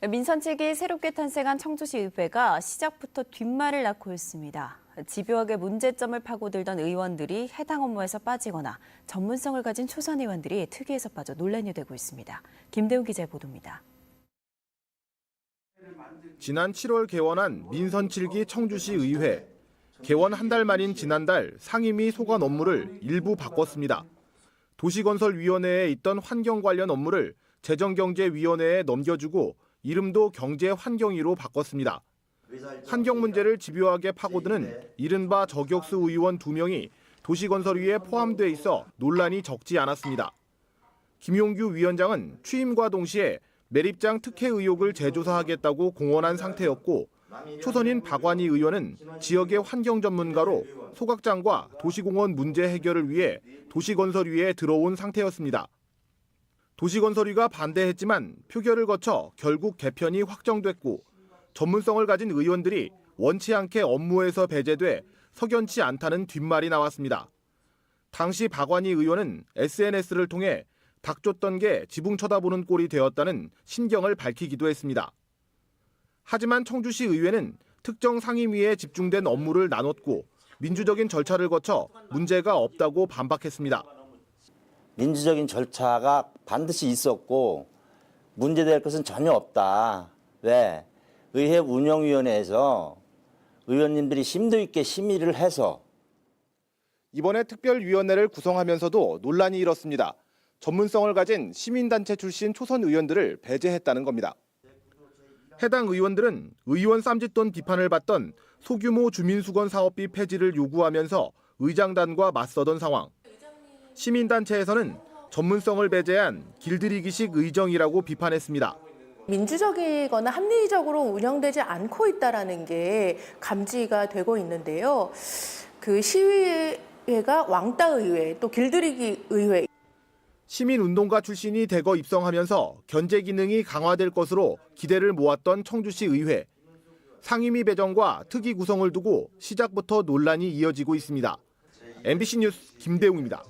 민선 측이 새롭게 탄생한 청주시 의회가 시작부터 뒷말을 낳고 있습니다. 집요하게 문제점을 파고들던 의원들이 해당 업무에서 빠지거나 전문성을 가진 초선 의원들이 특위에서 빠져 논란이 되고 있습니다. 김대웅 기자의 보도입니다. 지난 7월 개원한 민선 7기 청주시 의회. 개원 한 달 만인 지난달 상임위 소관 업무를 일부 바꿨습니다. 도시건설위원회에 있던 환경 관련 업무를 재정경제위원회에 넘겨주고 이름도 경제환경위로 바꿨습니다. 환경 문제를 집요하게 파고드는 이른바 저격수 의원 2명이 도시건설위에 포함돼 있어 논란이 적지 않았습니다. 김용규 위원장은 취임과 동시에 매립장 특혜 의혹을 재조사하겠다고 공언한 상태였고, 초선인 박완희 의원은 지역의 환경 전문가로 소각장과 도시공원 문제 해결을 위해 도시건설위에 들어온 상태였습니다. 도시건설위가 반대했지만 표결을 거쳐 결국 개편이 확정됐고, 전문성을 가진 의원들이 원치 않게 업무에서 배제돼 석연치 않다는 뒷말이 나왔습니다. 당시 박완희 의원은 SNS를 통해 닥쳤던 게 지붕 쳐다보는 꼴이 되었다는 심경을 밝히기도 했습니다. 하지만 청주시 의회는 특정 상임위에 집중된 업무를 나눴고 민주적인 절차를 거쳐 문제가 없다고 반박했습니다. 민주적인 절차가 반드시 있었고 문제될 것은 전혀 없다. 왜? 의회 운영위원회에서 의원님들이 심도 있게 심의를 해서 이번에 특별위원회를 구성하면서도 논란이 일었습니다. 전문성을 가진 시민단체 출신 초선 의원들을 배제했다는 겁니다. 해당 의원들은 의원 쌈짓돈 비판을 받던 소규모 주민수건 사업비 폐지를 요구하면서 의장단과 맞서던 상황. 시민단체에서는 전문성을 배제한 길들이기식 의정이라고 비판했습니다. 민주적이거나 합리적으로 운영되지 않고 있다는 게 감지가 되고 있는데요. 그 시의회가 왕따의회, 또 길들이기 의회. 시민운동가 출신이 대거 입성하면서 견제 기능이 강화될 것으로 기대를 모았던 청주시 의회. 상임위 배정과 특위 구성을 두고 시작부터 논란이 이어지고 있습니다. MBC 뉴스 김대웅입니다.